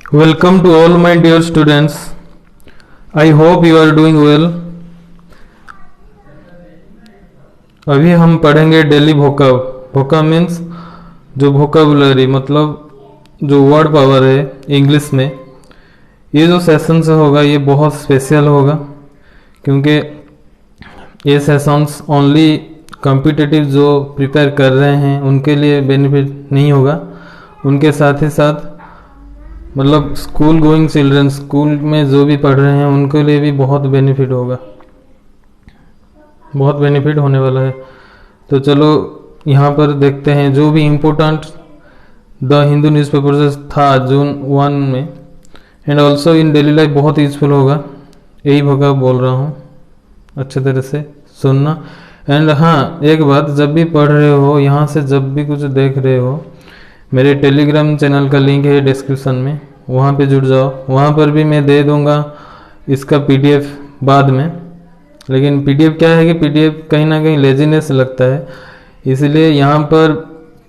Welcome to all my dear students. I hope you are doing well. अभी हम पढ़ेंगे daily भोकाब। भोकाब means जो vocabulary मतलब जो वर्ड पावर है इंग्लिश में। ये जो सेशन से होगा ये बहुत स्पेशल होगा क्योंकि ये सेशंस ओनली कॉम्पिटिटिव जो प्रिपेयर कर रहे हैं उनके लिए बेनिफिट नहीं होगा, उनके साथ ही साथ मतलब स्कूल गोइंग चिल्ड्रन, स्कूल में जो भी पढ़ रहे हैं उनके लिए भी बहुत बेनिफिट होगा, बहुत बेनिफिट होने वाला है। तो चलो यहाँ पर देखते हैं जो भी इम्पोर्टेंट द हिंदू न्यूज़पेपर से था जून 1 में and also in daily life बहुत यूजफुल होगा। यही भोगा बोल रहा हूँ, अच्छे तरह से सुनना। एंड हाँ, एक बात, जब भी पढ़ रहे हो यहाँ से जब भी कुछ देख रहे हो, मेरे टेलीग्राम चैनल का लिंक है डिस्क्रिप्शन में, वहाँ पे जुड़ जाओ। वहाँ पर भी मैं दे दूँगा इसका पीडीएफ बाद में, लेकिन पीडीएफ क्या है कि पीडीएफ कहीं ना कहीं लेजीनेस लगता है, इसलिए यहाँ पर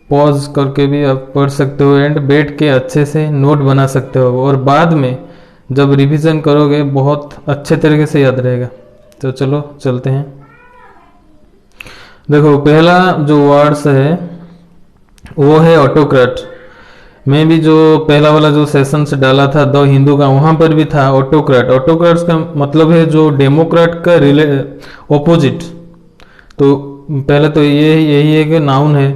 पॉज करके भी आप पढ़ सकते हो एंड बैठ के अच्छे से नोट बना सकते हो और बाद में जब रिवीजन करोगे बहुत अच्छे तरीके से याद रहेगा। तो चलो चलते हैं। देखो पहला जो वर्ड्स है वो है ऑटोक्रेट। मैं भी जो पहला वाला जो सेशन से डाला था द हिंदू का, वहाँ पर भी था ऑटोक्रेट। ऑटोक्रेट्स का मतलब है जो डेमोक्रेट का ऑपोजिट। तो पहले तो ये यही एक नाउन है,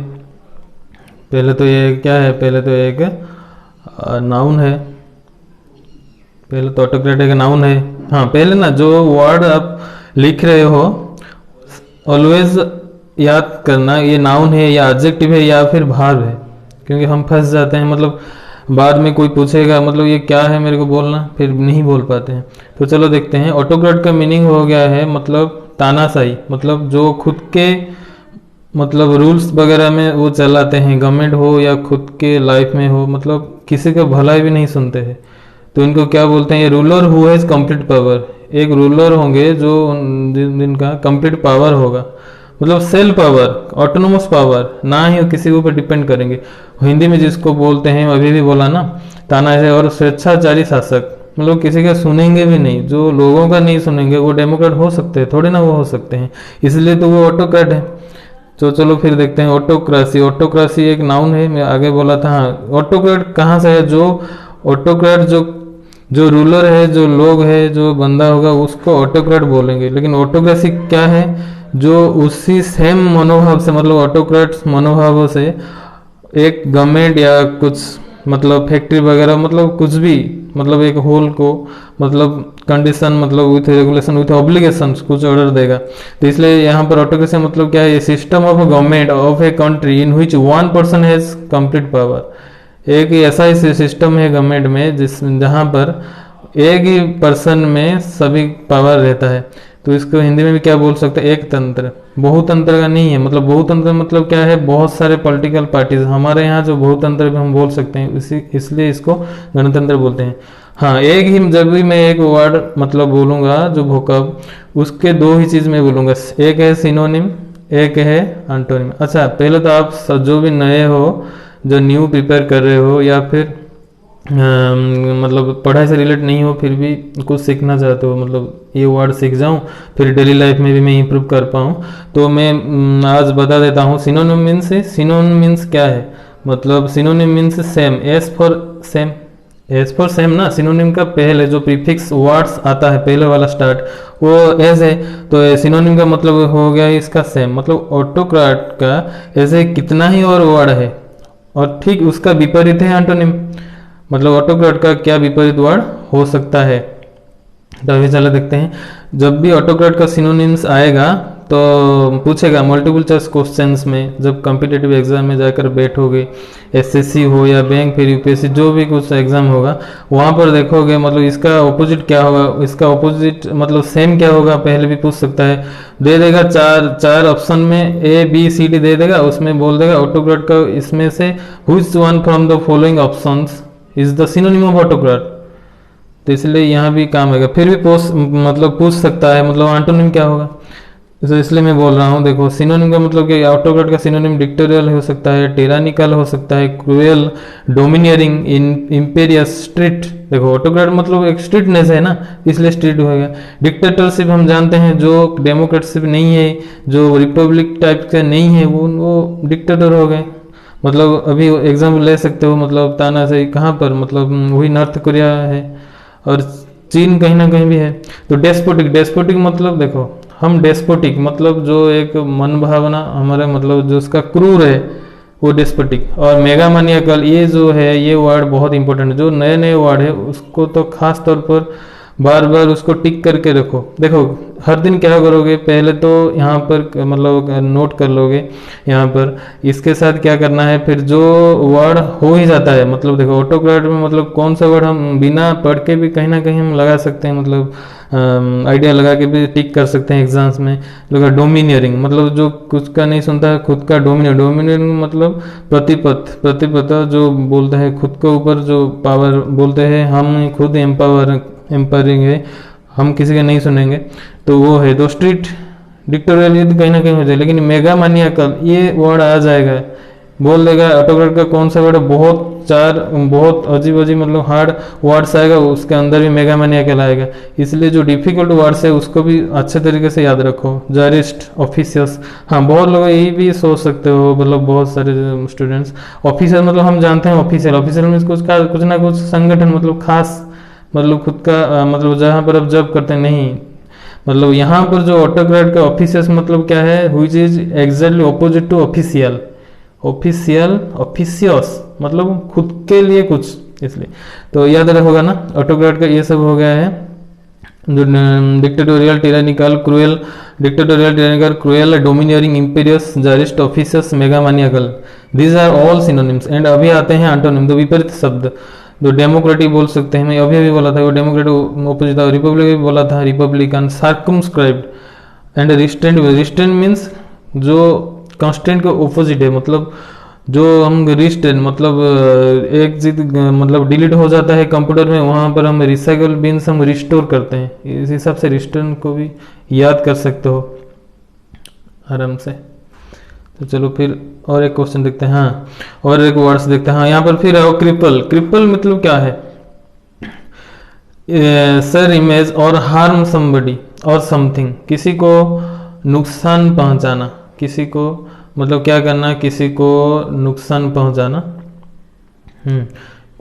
पहले तो ये क्या है, पहले तो एक नाउन है, पहले तो ऑटोक्रेट एक नाउन है। हाँ, पहले ना जो वर्ड आप लिख रहे हो ऑलवेज याद करना ये नाउन है या एडजेक्टिव है या फिर वर्ब है, क्योंकि हम फंस जाते हैं। मतलब बाद में कोई पूछेगा मतलब ये क्या है मेरे को बोलना, फिर नहीं बोल पाते हैं। तो चलो देखते हैं। ऑटोक्रेट का मीनिंग हो गया है मतलब तानाशाही, मतलब जो खुद के मतलब रूल्स वगैरह में वो चलाते हैं, गवर्नमेंट हो या खुद के लाइफ में हो, मतलब किसी का भलाई भी नहीं सुनते हैं। तो इनको क्या बोलते हैं, ये ruler who has complete power. एक रूलर होंगे जो जिनका कंप्लीट पावर होगा, मतलब सेल्फ पावर, ऑटोनोमस पावर, ना ही किसी के ऊपर डिपेंड करेंगे। हिंदी में जिसको बोलते हैं अभी भी बोला ना, तानाशाही और स्वेच्छाचारी शासक, मतलब किसी का सुनेंगे भी नहीं, जो लोगों का नहीं सुनेंगे वो डेमोक्रेट हो सकते हैं, थोड़े ना वो हो सकते हैं, इसलिए तो वो ऑटोक्रेट है। तो चलो फिर देखते हैं ऑटोक्रेसी। ऑटोक्रेसी एक नाउन है, मैं आगे बोला था। हाँ, ऑटोक्रेट कहाँ से है, जो ऑटोक्रेट जो रूलर है, जो लोग है, जो बंदा होगा उसको ऑटोक्रेट बोलेंगे। लेकिन ऑटोक्रेसी क्या है, जो उसी सेम मनोभाव से, मतलब ऑटोक्रेट मनोभावों से एक गवर्नमेंट या कुछ मतलब फैक्ट्री वगैरह, मतलब कुछ भी, मतलब एक होल को मतलब कंडीशन, मतलब विथ रेगुलेशन विथ ऑब्लिगेशन कुछ ऑर्डर देगा। तो इसलिए यहाँ पर ऑटोक्रेसी मतलब क्या है, ये system of government of a country in which one person has complete power. एक ऐसा ही सिस्टम है गवर्नमेंट में जहाँ पर एक ही पर्सन में सभी पावर रहता है। तो इसको हिंदी में भी क्या बोल सकते हैं, एक तंत्र। बहुतंत्र का नहीं है, मतलब बहुतंत्र मतलब क्या है, बहुत सारे पॉलिटिकल पार्टीज। हमारे यहाँ जो बहुतंत्र भी हम बोल सकते हैं, इसलिए इसको गणतंत्र बोलते हैं। हाँ, एक ही जब भी मैं एक वर्ड मतलब बोलूँगा जो भोकब, उसके दो ही चीज़ में बोलूँगा, एक है सिनोनिम, एक है एंटोनिम। अच्छा, पहले तो आप जो भी नए हो, जो न्यू प्रिपेयर कर रहे हो या फिर मतलब पढ़ाई से रिलेट नहीं हो फिर भी कुछ सीखना चाहते हो, मतलब ये वर्ड सीख जाऊं फिर डेली लाइफ में भी मैं इम्प्रूव कर पाऊँ, तो मैं आज बता देता हूँ। सिनोनिम मीन्स, सिनोनिम मीन्स क्या है, मतलब synonym means same, S for same, S for same ना। सिनोनिम का पहले जो प्रीफिक्स वर्ड्स आता है, पहले वाला स्टार्ट वो एस है, तो सिनोनिम का मतलब हो गया इसका सेम। मतलब ऑटोक्रेट का ऐसे कितना ही और वर्ड है, और ठीक उसका विपरीत है एंटोनिम। मतलब ऑटोक्रेट का क्या विपरीत वर्ड हो सकता है, तो अभी चलो देखते हैं। जब भी ऑटोक्रेट का सिनोनिम्स आएगा तो पूछेगा मल्टीपल चॉइस क्वेश्चंस में, जब कॉम्पिटिटिव एग्जाम में जाकर बैठोगे, एसएससी हो या बैंक फिर यूपीएससी जो भी कुछ एग्जाम होगा, वहाँ पर देखोगे मतलब इसका ऑपोजिट क्या होगा, इसका ऑपोजिट मतलब सेम क्या होगा, पहले भी पूछ सकता है। दे देगा चार ऑप्शन में ए बी सी डी दे देगा, उसमें बोल देगा ऑटोक्रेट का इसमें से which one from the following options is the synonym of autocrat. तो इसलिए यहाँ भी काम आएगा। फिर भी मतलब पूछ सकता है मतलब एंटोनिम क्या होगा। तो इसलिए मैं बोल रहा हूँ, देखो सिनोनिम का मतलब कि ऑटोक्रेट का सिनोनिम डिक्टेरियल हो सकता है, टिरानिकल हो सकता है, क्रूएल, डोमिनियरिंग, इम्पेरियस, स्ट्रिक्ट। देखो ऑटोक्रेट मतलब एक स्ट्रिक्टनेस है ना, इसलिए स्ट्रिक्ट होएगा। डिक्टेटरशिप हम जानते हैं, जो डेमोक्रेटशिप नहीं है, जो रिपब्लिक टाइप का नहीं है, वो डिक्टेटर हो गए। मतलब अभी एग्जाम्पल ले सकते हो, मतलब तानाशाही कहाँ पर, मतलब वही नॉर्थ कोरिया है, और चीन कहीं ना कहीं भी है। तो डेस्पोटिक, डेस्पोटिक मतलब देखो, हम डेस्पोटिक मतलब जो एक मन भावना हमारे, मतलब जो उसका क्रूर है, वो डेस्पोटिक। और मेगामानियाकल, ये जो है ये वर्ड बहुत इंपॉर्टेंट है, जो नए नए वर्ड है उसको तो खास तौर पर बार बार उसको टिक करके रखो। देखो हर दिन क्या करोगे, पहले तो यहाँ पर मतलब नोट कर लोगे यहाँ पर, इसके साथ क्या करना है, फिर जो वर्ड हो ही जाता है, मतलब देखो ऑटोक्रेट में मतलब कौन सा वर्ड हम बिना पढ़ के भी कहीं ना कहीं हम लगा सकते हैं, मतलब आइडिया लगा के भी टिक कर सकते हैं एग्जाम्स में। देखो डोमिनियरिंग मतलब जो कुछ का नहीं सुनता है खुद का डोमिनियर, डोमिनियरिंग मतलब प्रतिपथ, प्रतिपथ जो बोलते हैं खुद के ऊपर जो पावर बोलते हैं, हम खुद एम्पावरिंग है, हम किसी का नहीं सुनेंगे, तो वो है। तो स्ट्रीट डिक्टोरियल ये कहीं ना कहीं हो जाए, लेकिन मेगा मानियाकल ये वर्ड आ जाएगा, बोल देगा ऑटोक्रेट का कौन सा वर्ड, बहुत चार बहुत अजीब अजीब मतलब हार्ड वर्ड्स आएगा, उसके अंदर भी मेगा मानियाकल आएगा। इसलिए जो डिफिकल्ट वर्ड्स है उसको भी अच्छे तरीके से याद रखो। जारिस्ट, ऑफिसियस, हाँ बहुत लोग यही भी सोच सकते हो, मतलब बहुत सारे स्टूडेंट्स, ऑफिसियल मतलब हम जानते हैं ऑफिशियल, ऑफिशियल मीन्स कुछ ना कुछ संगठन, मतलब खास, मतलब खुद का मतलब जहाँ पर आप जॉब करते हैं, नहीं। मतलब यहाँ पर जो ऑटोक्रेट का ऑफिसियस मतलब क्या है, which is exactly opposite to official. Official, officious मतलब खुद के लिए कुछ, इसलिए तो याद रखोगा ना। ऑटोक्रेट का ये सब हो गया है, जो dictatorial, tyrannical, cruel, dictatorial, tyrannical, cruel, domineering, imperious, czarist, officious, megalomaniacal, these are all synonyms. And अभी आते हैं एंटोनिम, तो विपरीत शब्द। जो डेमोक्रेटिक बोल सकते हैं, मैं अभी अभी बोला था वो डेमोक्रेटिक ऑपोजिट था, रिपब्लिक भी बोला था, Republican, circumscribed and restraint. Restraint means जो कॉन्स्टेंट के ऑपोजिट है, मतलब जो हम रिस्ट्रेंट मतलब एक चीज मतलब डिलीट हो जाता है कंप्यूटर में, वहाँ पर हम रिसाइकल मीन्स हम रिस्टोर करते हैं, इस हिसाब से रिस्ट्रेंट को भी याद कर सकते हो आराम से। तो चलो फिर और एक क्वेश्चन देखते हैं, हाँ और एक वर्ड्स देखते हैं। हाँ यहाँ पर फिर है क्रिपल। क्रिपल मतलब क्या है, सर इमेज और हार्म समबडी और समथिंग, किसी को नुकसान पहुंचाना, किसी को मतलब क्या करना, किसी को नुकसान पहुंचाना,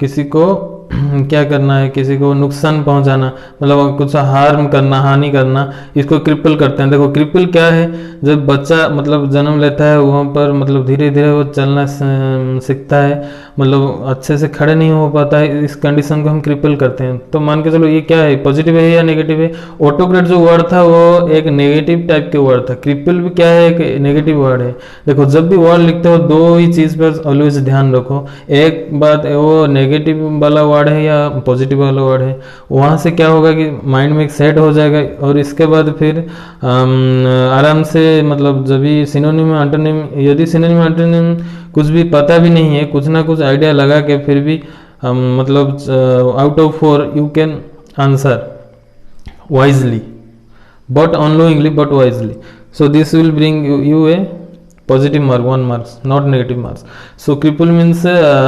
किसी को क्या करना है, किसी को नुकसान पहुंचाना, मतलब कुछ हार्म करना, हानि करना, इसको क्रिपल करते हैं। देखो क्रिपल क्या है, जब बच्चा मतलब जन्म लेता है वहाँ पर मतलब धीरे धीरे वो चलना सीखता है, मतलब अच्छे से खड़े नहीं हो पाता है, इस कंडीशन को हम क्रिपल करते हैं। तो मान के चलो ये क्या है, पॉजिटिव है या नेगेटिव है। ऑटोक्रेट जो वर्ड था वो एक नेगेटिव टाइप के वर्ड था, क्रिपल भी क्या है, एक नेगेटिव वर्ड है। देखो जब भी वर्ड लिखते हो दो ही चीज पर ऑलवेज ध्यान रखो, एक बात वो नेगेटिव वाला वर्ड है या पॉजिटिव वाला वर्ड है, वहाँ से क्या होगा कि माइंड में एक सेट हो जाएगा, और इसके बाद फिर आराम से मतलब जब भी सिनोनिम एंटोनिम, यदि सिनोनिम एंटोनिम कुछ भी पता भी नहीं है, कुछ ना कुछ आइडिया लगा के फिर भी मतलब out of 4 you can answer wisely but unknowingly but wisely, so this will bring you a positive mark, 1 marks, not negative marks. So cripple means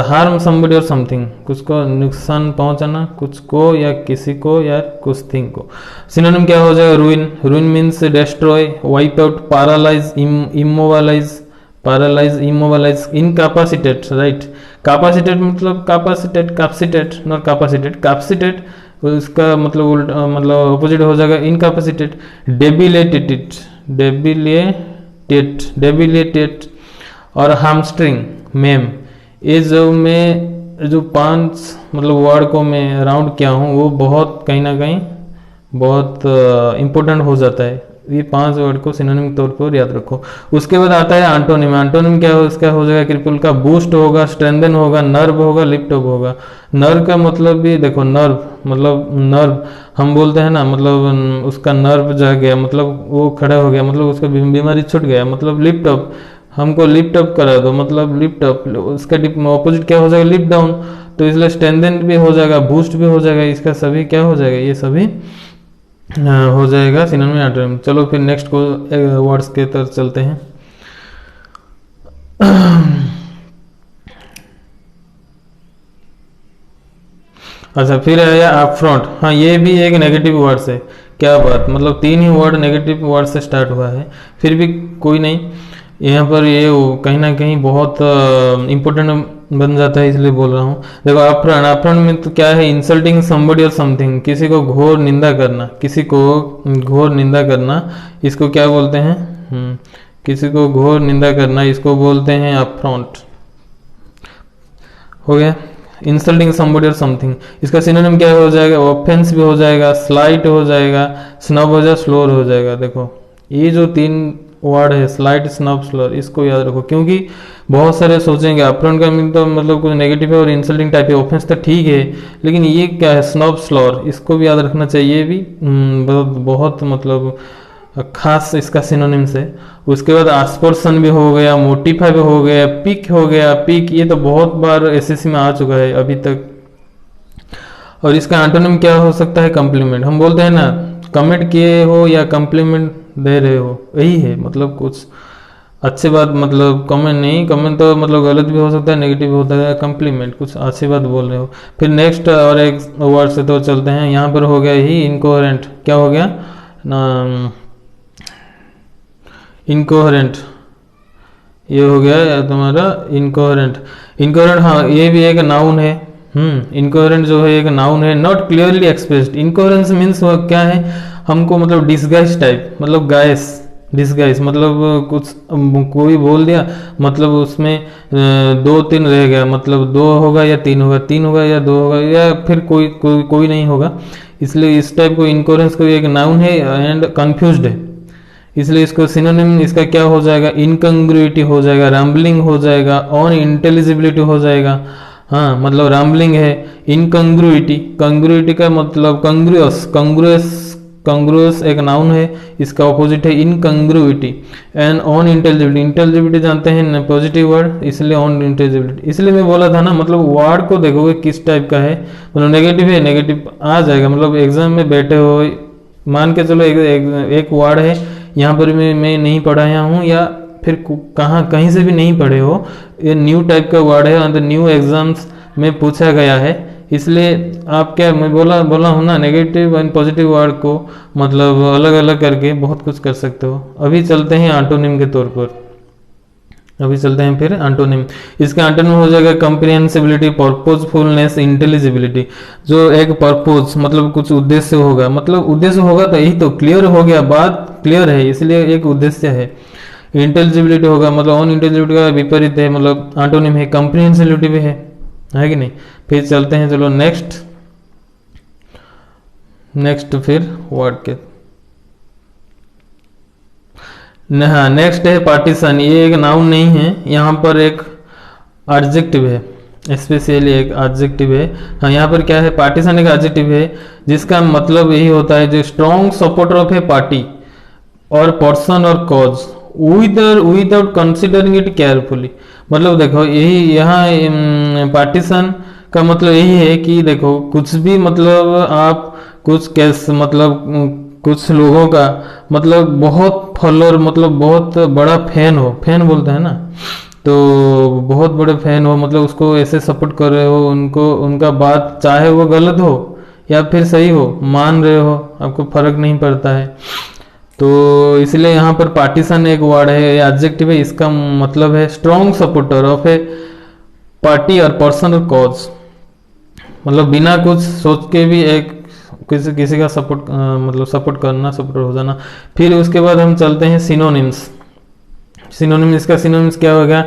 harm somebody or something, कुछ को नुकसान पहुंचाना, कुछ को या किसी को या कुछ थिंग को। सिनोनिम क्या हो जाएगा, ruin, ruin means destroy, wipe out, paralyze, immobilize, paralyze, immobilize, incapacitate, right? capacitate मतलब capacitate, capacitate not capacitate, capacitate उसका मतलब उल्टा मतलब अपोजिट हो जाएगा इनकैपेसिटेट। डेबिलिटेटेड, डेबिलिटेट, डेबिलिटेट और हामस्ट्रिंग, मेम, ये जो मैं जो 5 मतलब वर्ड को मैं राउंड किया हूँ वो बहुत कहीं ना कहीं बहुत इम्पोर्टेंट हो जाता है। ये 5 वर्ड को सिनोनिम तौर पर याद रखो। उसके बाद आता है एंटोनिम। एंटोनिम क्या हो, इसका हो जाएगा क्रिपल का बूस्ट होगा, स्ट्रेंथन होगा, नर्व होगा, लिफ्ट अप होगा। नर्व का मतलब भी देखो, नर्व मतलब नर्व हम बोलते हैं ना, मतलब उसका नर्व जा गया, मतलब वो खड़ा हो गया, मतलब उसका बीमारी छूट गया, मतलब लिफ्ट अप, हमको लिफ्ट अप करा दो, मतलब लिफ्ट अप। उसका ऑपोजिट क्या हो जाएगा, लिफ्ट डाउन। तो इसलिए स्ट्रेंथन भी हो जाएगा, बूस्ट भी हो जाएगा, इसका सभी क्या हो जाएगा, ये सभी हो जाएगा सिनोनिम एंटोनिम। चलो फिर नेक्स्ट को वर्ड्स के तरफ चलते हैं। अच्छा, फिर आया अपफ्रंट। हाँ, ये भी एक नेगेटिव वर्ड्स है। क्या बात, मतलब तीन ही वर्ड नेगेटिव वर्ड से स्टार्ट हुआ है, फिर भी कोई नहीं। यहाँ पर ये कहीं ना कहीं बहुत इम्पोर्टेंट बन जाता है, इसलिए बोल रहा हूँ। देखो अपफ्रंट, अपफ्रंट में तो क्या है, इंसल्टिंग समबडी और समथिंग, किसी को घोर निंदा करना, किसी को घोर निंदा करना, इसको क्या बोलते हैं? किसी को घोर निंदा करना, इसको बोलते हैं अपफ्रंट। हो गया इंसल्टिंग समबडी और समथिंग। इसका सिनोनिम क्या हो जाएगा? ऑफेंस भी हो जाएगा, स्लाइट हो जाएगा, स्नब हो जाएगा, स्लोर हो जाएगा। देखो ये जो तीन वर्ड है, स्लाइट, स्नब, स्लोर, इसको याद रखो, क्योंकि बहुत सारे सोचेंगे अपफ्रंट का मीन तो मतलब कुछ नेगेटिव है और इंसल्टिंग टाइप है, ऑफेंस तो ठीक है, लेकिन ये क्या है, स्नब, स्लोर, इसको भी याद रखना चाहिए। ये भी बहुत बहुत मतलब खास इसका सिनोनिम से। उसके बाद आस्पर्सन भी हो गया, मोटिफाई भी हो गया, पिक हो गया। पिक ये तो बहुत बार एसएससी में आ चुका है अभी तक। और इसका एंटोनिम क्या हो सकता है? कम्प्लीमेंट। हम बोलते हैं ना, कमेंट किए हो या कम्प्लीमेंट दे रहे हो, यही है मतलब कुछ अच्छी बात, मतलब कमेंट नहीं, कमेंट तो मतलब गलत भी हो सकता है, नेगेटिव भी होता है, कम्प्लीमेंट कुछ अच्छी बात बोल रहे हो। फिर नेक्स्ट और एक वर्ड से तो चलते हैं, यहाँ पर हो गया ही इनकोहेरेंट। क्या हो गया ना? इनकोहेरेंट, ये हो गया तुम्हारा इनकोहेरेंट। इनकोहेरेंट, हाँ ये भी एक नाउन है। इनकोहेरेंट जो है एक नाउन है, not clearly expressed. Incoherence means क्या है, हमको मतलब डिसगाइज टाइप, मतलब गाइस, डिसगाइज मतलब कुछ कोई बोल दिया, मतलब उसमें दो तीन रह गया, मतलब दो होगा या तीन होगा, तीन होगा या दो होगा, या फिर कोई नहीं होगा। इसलिए इस टाइप को इनकोहेरेंस को एक नाउन है एंड कंफ्यूज्ड है, इसलिए इसको सिनोनिम इसका क्या हो जाएगा? इनकंग्रुइटी हो जाएगा, रैम्बलिंग हो जाएगा, ऑन इंटेलिजिबिलिटी हो जाएगा। हाँ मतलब रैम्बलिंग है, इनकंग्रुइटी, कंग्रुइटी का मतलब कंग्रुअस, कंग्रुअस एक नाउन है, इसका ऑपोजिट है इनकंग्रुइटी। एंड ऑन इंटेलिजिबिलिटी, इंटेलिजिबिलिटी जानते हैं पॉजिटिव वर्ड, इसलिए ऑन इंटेलिजिबिलिटी। इसलिए मैं बोला था ना, मतलब वर्ड को देखोगे किस टाइप का है, मतलब नेगेटिव है, नेगेटिव आ जाएगा। मतलब एग्जाम में बैठे हो, मान के चलो एक वर्ड है, यहाँ पर मैं नहीं पढ़ाया हूँ, या फिर कहाँ कहीं से भी नहीं पढ़े हो, ये न्यू टाइप का वर्ड है, अंदर न्यू एग्जाम्स में पूछा गया है, इसलिए आप क्या, मैं बोला हूँ ना, नेगेटिव एंड पॉजिटिव वर्ड को मतलब अलग अलग करके बहुत कुछ कर सकते हो। अभी चलते हैं एंटोनिम के तौर पर, अभी चलते हैं फिर एंटोनिम। इसका एंटोनिम हो जाएगा कंप्रिहेंसिबिलिटी, पर्पजफुलनेस, इंटेलिजिबिलिटी। जो एक पर्पज मतलब कुछ उद्देश्य होगा, मतलब उद्देश्य होगा तो यही तो क्लियर हो गया, बात क्लियर है, इसलिए एक उद्देश्य है। इंटेलिजिबिलिटी होगा मतलब ऑन इंटेलिजिबिलिटी का विपरीत है, मतलब एंटोनिम है, कंप्रिहेंसिबिलिटी भी है कि नहीं। फिर चलते हैं, चलो नेक्स्ट फिर वर्ड के, हाँ नेक्स्ट है पार्टीशन। ये एक नाउन नहीं है, यहाँ पर एक एडजेक्टिव है, स्पेशली एक एडजेक्टिव है। हाँ यहाँ पर क्या है, पार्टीशन एक एडजेक्टिव है, जिसका मतलब यही होता है जो strong supporter of A party और पर्सन और cause without considering it carefully. मतलब देखो यही यहाँ पार्टीशन का मतलब यही है कि देखो कुछ भी मतलब आप कुछ केस मतलब कुछ लोगों का मतलब बहुत फॉलोअर, मतलब बहुत बड़ा फैन हो, फैन बोलते हैं ना, तो बहुत बड़े फैन हो, मतलब उसको ऐसे सपोर्ट कर रहे हो, उनको उनका बात चाहे वो गलत हो या फिर सही हो मान रहे हो, आपको फर्क नहीं पड़ता है। तो इसलिए यहाँ पर पार्टीशन एक वर्ड है, एडजेक्टिव है, इसका मतलब है strong supporter of A party और पर्सन और कॉज, मतलब बिना कुछ सोच के भी एक किसी का सपोर्ट मतलब सपोर्ट करना, सपोर्टर हो जाना। फिर उसके बाद हम चलते हैं सिनोनिम्स। सिनोनिम्स, इसका सिनोनिम्स क्या होगा?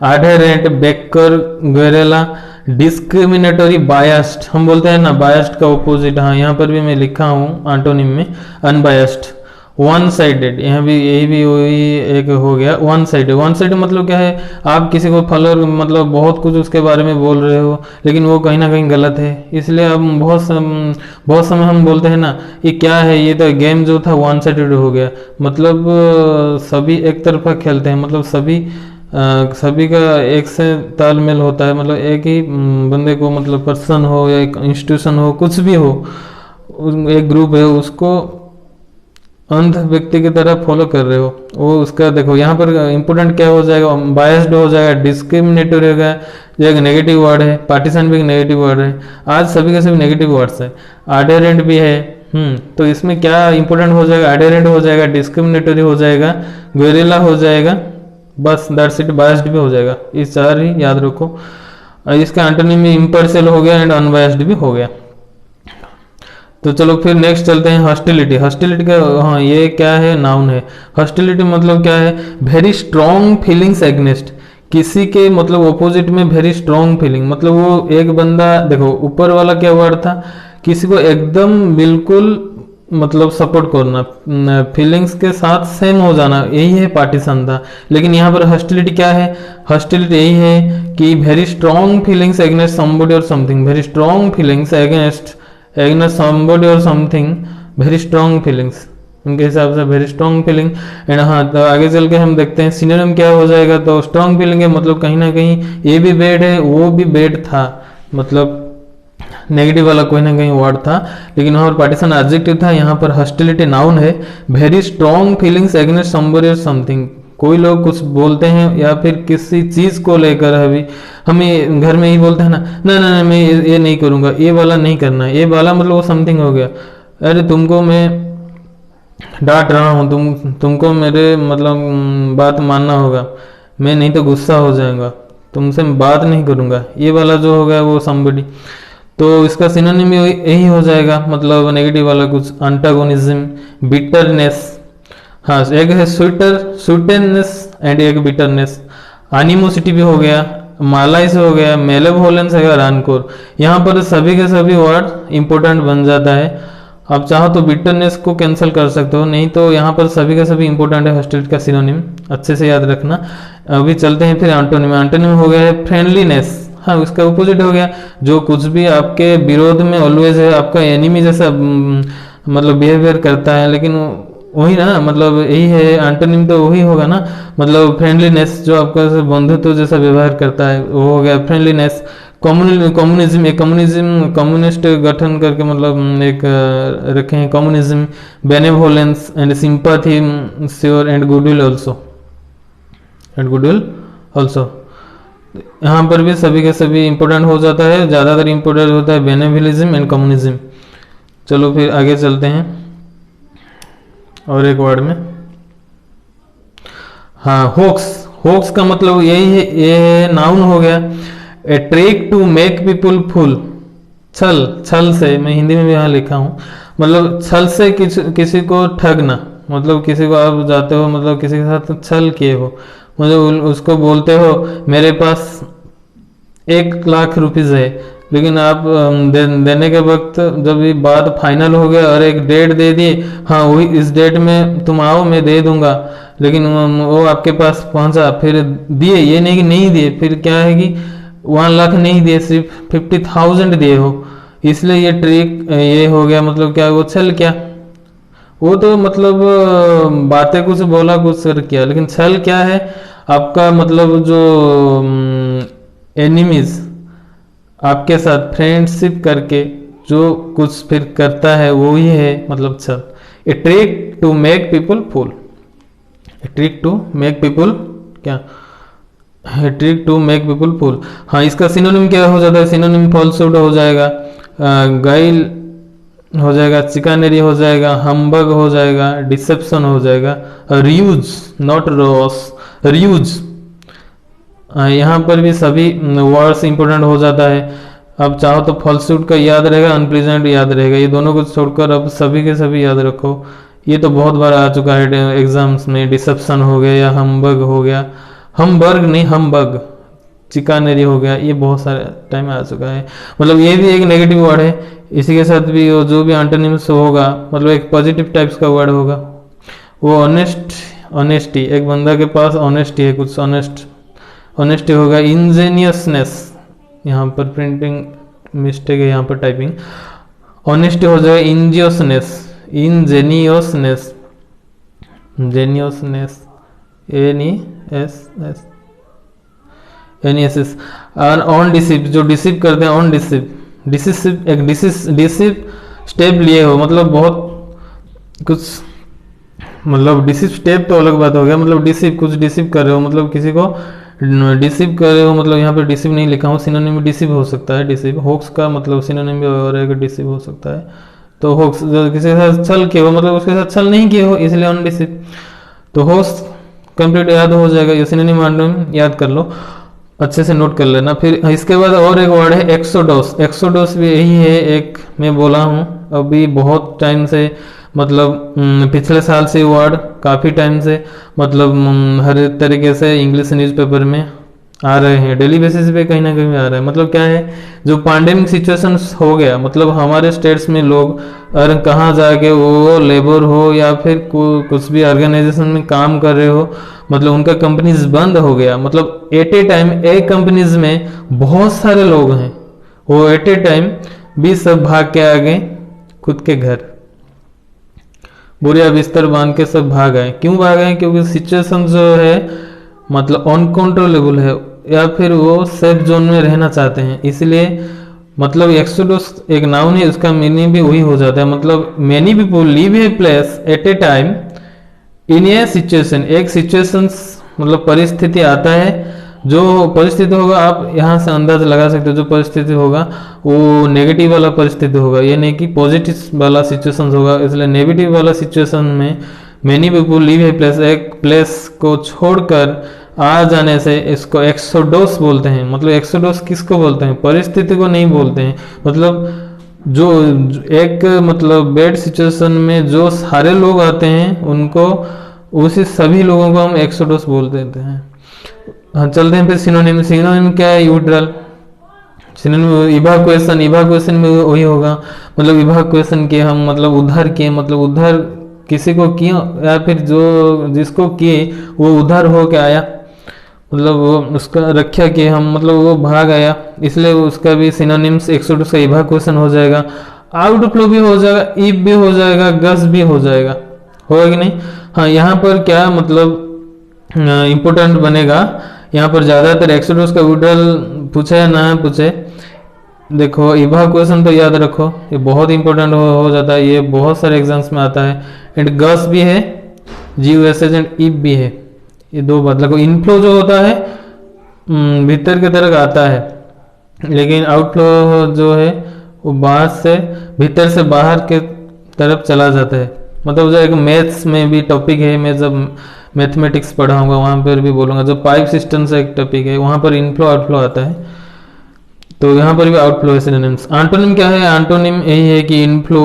Adherent, backer, guerrilla, discriminatory, biased. हम बोलते हैं ना बायस्ड का ऑपोजिट, हाँ यहाँ पर भी मैं लिखा हूँ एंटोनिम में, अनबायस्ड, वन साइडेड। यहाँ भी यही भी वही एक हो गया, वन साइडेड। वन साइडेड मतलब क्या है, आप किसी को फॉलोअर मतलब बहुत कुछ उसके बारे में बोल रहे हो, लेकिन वो कहीं ना कहीं गलत है, इसलिए अब बहुत समय हम बोलते हैं ना, ये क्या है, ये तो गेम जो था वन साइडेड हो गया, मतलब सभी एक तरफा खेलते हैं, मतलब सभी का एक से तालमेल होता है, मतलब एक ही बंदे को, मतलब पर्सन हो या एक इंस्टीट्यूशन हो, कुछ भी हो, एक ग्रुप है, उसको अंध व्यक्ति की तरह फॉलो कर रहे हो, वो उसका देखो यहाँ पर इंपोर्टेंट क्या हो जाएगा, बायस्ड हो जाएगा, डिस्क्रिमिनेटरी हो गया, ये एक नेगेटिव वर्ड है, पार्टीशन भी एक नेगेटिव वर्ड है, आज सभी के सभी नेगेटिव वर्ड्स है, अडेरेंट भी है। तो इसमें क्या इंपोर्टेंट हो जाएगा, अडेरेंट हो जाएगा, डिस्क्रिमिनेटरी हो जाएगा, गुएरिला हो जाएगा, बस दैट्स इट, बायस्ड भी हो जाएगा, ये चार ही याद रखो। इसका एंटोनिम में इम्पार्शियल हो गया एंड अनबायस्ड भी हो गया। तो चलो फिर नेक्स्ट चलते हैं, हॉस्टिलिटी। हॉस्टिलिटी का, हाँ ये क्या है, नाउन है। हॉस्टिलिटी मतलब क्या है, वेरी स्ट्रॉन्ग फीलिंग्स एग्नेस्ट, किसी के मतलब ओपोजिट में वेरी स्ट्रॉन्ग फीलिंग, मतलब वो एक बंदा, देखो ऊपर वाला क्या वर्ड था, किसी को एकदम बिल्कुल मतलब सपोर्ट करना, फीलिंग्स के साथ सेम हो जाना, यही है पार्टीशन था। लेकिन यहाँ पर हॉस्टिलिटी क्या है, हॉस्टिलिटी यही है कि very strong feelings against somebody और something, very strong feelings against somebody और समथिंग, वेरी स्ट्रॉन्ग फीलिंग्स, उनके हिसाब से वेरी स्ट्रॉन्ग फीलिंग। एंड हाँ, तो आगे चल के हम देखते हैं सिनोनिम क्या हो जाएगा। तो स्ट्रॉन्ग फीलिंग है मतलब कहीं ना कहीं ये भी बैड है, वो भी बैड था, मतलब नेगेटिव वाला कोई ना कहीं वर्ड था, लेकिन वहाँ पर पार्टीशन एडजेक्टिव था, यहाँ पर हॉस्टिलिटी नाउन है। Very strong feelings against somebody और समथिंग, कोई लोग कुछ बोलते हैं या फिर किसी चीज को लेकर, अभी हमें घर में ही बोलते हैं ना, ना ना, ना मैं ये नहीं करूंगा, ये वाला नहीं करना है, ये वाला मतलब वो समथिंग हो गया, अरे तुमको मैं डांट रहा हूँ, तुमको मेरे मतलब बात मानना होगा, मैं नहीं तो गुस्सा हो जाऊंगा, तुमसे बात नहीं करूंगा, ये वाला जो हो गया वो समबडी। तो इसका सिनोनिम यही हो जाएगा, मतलब नेगेटिव वाला कुछ, अंटागोनिज्म, बिटरनेस, हाँ एक है स्वीटनेस एंड एक बिटरनेस, एनिमोसिटी भी हो गया, मालाइस हो गया, मेलेवोलेंस है, रानकोर। यहाँ पर सभी के सभी वर्ड इंपॉर्टेंट बन जाता है। आप चाहो तो बिटरनेस को कैंसिल कर सकते हो, नहीं तो यहाँ पर सभी के सभी इंपॉर्टेंट है, हॉस्टिलिटी का सिनोनिम अच्छे से याद रखना। अभी चलते हैं फिर एंटोनिम। एंटोनिम हो गया है फ्रेंडलीनेस, हाँ उसका अपोजिट हो गया, जो कुछ भी आपके विरोध में ऑलवेज है, आपका एनिमी जैसा मतलब बिहेवियर करता है, लेकिन वही ना, मतलब यही है एंटोनिम, तो वही होगा ना, मतलब फ्रेंडलीनेस जो आपका बंधुत्व जैसा व्यवहार करता है वो हो गया फ्रेंडलीनेस। कम्युनिज्म, एक कम्युनिस्ट गठन करके मतलब एक रखे हैं communism. Benevolence and sympathy, sure and goodwill also, यहाँ पर भी सभी के सभी इंपॉर्टेंट हो जाता है, ज्यादातर इंपॉर्टेंट होता है बेनेवलिज्म एंड कम्युनिज्म। चलो फिर आगे चलते हैं और एक वर्ड में, हाँ होक्स का मतलब यही है, ये नाउन हो गया। ए ट्रिक टू मेक पीपुल फूल, छल से, मैं हिंदी में भी यहाँ लिखा हूँ, मतलब छल से किसी को ठगना, मतलब किसी को आप जाते हो, मतलब किसी के साथ छल किए हो, मतलब उसको बोलते हो मेरे पास 1,00,000 रुपीज है, लेकिन आप देने के वक्त जब ये बात फाइनल हो गया और एक डेट दे दिए, हाँ वही इस डेट में तुम आओ मैं दे दूंगा, लेकिन वो आपके पास पहुंचा, फिर दिए, ये नहीं कि नहीं दिए, फिर क्या है कि 1,00,000 नहीं दिए, सिर्फ 50,000 दिए हो, इसलिए ये ट्रिक ये हो गया, मतलब क्या वो छल क्या, वो तो मतलब बातें कुछ बोला कुछ कर किया, लेकिन छल क्या है आपका, मतलब जो एनिमीज आपके साथ फ्रेंडशिप करके जो कुछ फिर करता है वो ही है मतलब छल। A trick to make people fool, a trick to make people क्या, a trick to make people fool. हाँ इसका सिनोनिम क्या हो जाता है, सिनोनिम फॉल्सहुड हो जाएगा, गाइल हो जाएगा, चिकानेरी हो जाएगा, हम्बग हो जाएगा, डिसेप्शन हो जाएगा, रियूज नॉट रॉस, रियूज। यहाँ पर भी सभी वर्ड्स इंपोर्टेंट हो जाता है। अब चाहो तो फॉल्सहुड का याद रहेगा, अनप्लीजेंट याद रहेगा, ये दोनों को छोड़कर अब सभी के सभी याद रखो, ये तो बहुत बार आ चुका है एग्जाम्स में, डिसेप्शन हो गया या हम्बग हो गया, हमबर्ग नहीं हम्बग, चिकानेरी हो गया, ये बहुत सारे टाइम आ चुका है, मतलब ये भी एक नेगेटिव वर्ड है। इसी के साथ भी जो भी एंटोनिम्स होगा मतलब एक पॉजिटिव टाइप्स का वर्ड होगा, वो ऑनेस्टी, एक बंदा के पास ऑनेस्टी है, कुछ ऑनेस्टी होगा। इंजेनियसनेस, यहाँ पर प्रिंटिंग मिस्टेक है, यहाँ पर टाइपिंग, ऑनेस्टी हो जाएगा इंजियसनेस, जेनियसनेस, NESS। और ऑन डिसीव, जो डिसीव करते हैं, ऑन डिसीव एक डिसीव स्टेप लिए हो, मतलब बहुत कुछ मतलब डिसीव स्टेप तो अलग बात हो गया, मतलब डिसीव, कुछ डिसीव कर रहे हो, मतलब किसी को डिसीव कर रहे हो, मतलब यहाँ पे डिसीव नहीं लिखा हूँ, सिनोनिम में डिसीव हो सकता है, डिसीव होक्स का मतलब सिनोनिम भी और एक डिसीव हो सकता है। तो होक्स जो किसी के साथ छल किए हो, मतलब उसके साथ छल नहीं किए हो, इसलिए ऑन डिसीव। तो होक्स कंप्लीट याद हो जाएगा, ये सिनोनिम एंटोनिम याद कर लो, अच्छे से नोट कर लेना। फिर इसके बाद और एक वर्ड है एक्सोडोस। एक्सोडोस भी यही है, एक मैं बोला हूँ अभी बहुत टाइम से, मतलब पिछले साल से वर्ड काफ़ी टाइम से, मतलब हर तरीके से इंग्लिश न्यूज़पेपर में आ रहे हैं, डेली बेसिस पे कहीं ना कहीं आ रहा है। मतलब क्या है, जो पैंडेमिक सिचुएशंस हो गया, मतलब हमारे स्टेट्स में लोग अगर कहाँ जाके वो लेबर हो या फिर कुछ भी ऑर्गेनाइजेशन में काम कर रहे हो, मतलब उनका कंपनीज बंद हो गया, मतलब एट ए टाइम एक कंपनीज में बहुत सारे लोग हैं, वो एट ए टाइम भी सब भाग के आ गए खुद के घर, बोरिया बिस्तर बांध के सब भाग आए। क्यों भाग आए? क्योंकि सिचुएशन जो है मतलब अनकंट्रोलेबल है, या फिर वो सेफ जोन में रहना चाहते हैं, इसलिए मतलब एक्सोडस एक नाउन है, उसका मीनिंग भी वही हो जाता है, मतलब many people leave a place at A time in A situation, एक सिचुएशन मतलब परिस्थिति आता है, जो परिस्थिति होगा आप यहाँ से अंदाज लगा सकते हो, जो परिस्थिति होगा वो नेगेटिव वाला परिस्थिति होगा, ये नहीं कि पॉजिटिव वाला सिचुएशन होगा। इसलिए नेगेटिव वाला सिचुएशन में many people leave a place, एक प्लेस को छोड़कर आ जाने से इसको एक्सोडोस बोलते हैं। मतलब एक्सोडोस किसको बोलते हैं? परिस्थिति को नहीं बोलते हैं, मतलब जो एक मतलब बैड सिचुएशन में जो सारे लोग आते हैं उनको, उसी सभी लोगों को हम एक्सोडोस बोल देते हैं। हाँ, चलते हैं फिर सिनोनिम। सिनोनिम क्या है? यूट्रल। सिनोनिम इवाक्वेशन, इवाक्वेशन में वही होगा, मतलब इवाक्वेशन किए हम, मतलब उद्धार किए, मतलब उद्धार किसी को किए या फिर जो जिसको किए वो उद्धार हो के आया, मतलब वो उसका रक्षा किए हम, मतलब वो भाग आया, इसलिए उसका भी सिनोनिम्स एक्सोडस का इवाक्वेशन हो जाएगा, आउटफ्लो भी हो जाएगा, इफ भी हो जाएगा, गस भी हो जाएगा, होगा कि नहीं? हाँ, यहाँ पर क्या मतलब इम्पोर्टेंट बनेगा, यहाँ पर ज़्यादातर एक्सोडस का यूट्रल पूछे या ना पूछे, देखो इवाक्वेशन तो याद रखो, ये बहुत इंपॉर्टेंट हो जाता है, ये बहुत सारे एग्जाम्स में आता है। एंड गस भी है, GUSS एंड इफ भी है, ये दो बात लगो। इनफ्लो जो होता है भीतर की तरफ आता है, लेकिन आउटफ्लो जो है वो बाहर से भीतर से बाहर के तरफ चला जाता है। मतलब जो एक मैथ्स में भी टॉपिक है, मैं जब मैथमेटिक्स पढ़ाऊंगा वहाँ पर भी बोलूँगा, जो पाइप सिस्टम से एक टॉपिक है वहाँ पर इनफ्लो आउटफ्लो आता है, तो यहाँ पर भी आउटफ्लो है सिनोनिम्स। एंटोनिम क्या है? एंटोनिम यही है कि इनफ्लो,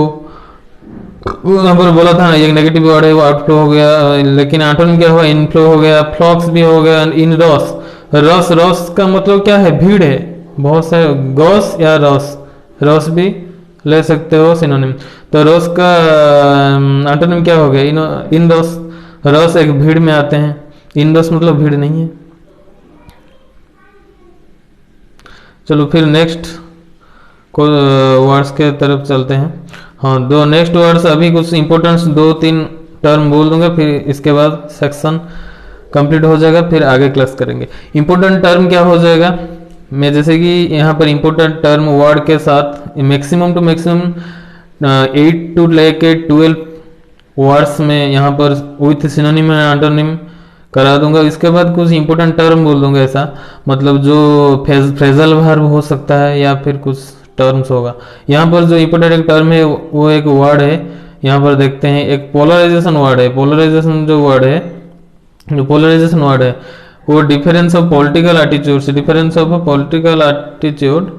यहाँ पर बोला था ना एक नेगेटिव वर्ड है वो आउटफ्लो हो गया, लेकिन एंटोनिम क्या हुआ? इनफ्लो हो गया, फ्लॉक्स भी हो गया, इन रॉस। रस, रस का मतलब क्या है? भीड़ है, बहुत सारे, गॉस या रस, रस भी ले सकते हो सिनोनिम। तो रस का एंटोनिम क्या हो गया? इन रस। रस एक भीड़ में आते हैं, इन रस मतलब भीड़ नहीं है। चलो फिर नेक्स्ट को वर्ड्स के तरफ चलते हैं। हाँ, दो नेक्स्ट वर्ड्स, अभी कुछ इंपॉर्टेंस दो तीन टर्म बोल दूंगा, फिर इसके बाद सेक्शन कंप्लीट हो जाएगा, फिर आगे क्लास करेंगे। इंपॉर्टेंट टर्म क्या हो जाएगा? मैं जैसे कि यहाँ पर इंपॉर्टेंट टर्म वर्ड के साथ मैक्सिमम टू मैक्सिमम 8 to लेके 12 वर्ड्स में यहाँ पर विथ सिनोनिम एंड एंटोनिम करा दूंगा। इसके बाद कुछ इंपॉर्टेंट टर्म बोल दूंगा ऐसा, मतलब जो फ्रेजल वर्ब हो सकता है या फिर कुछ टर्म्स होगा। यहाँ पर जो इंपॉर्टेंट एक टर्म है वो एक वर्ड है, यहाँ पर देखते हैं, एक पोलराइजेशन वर्ड है। पोलराइजेशन जो वर्ड है, जो पोलराइजेशन वर्ड है वो difference of political attitude, difference of political attitude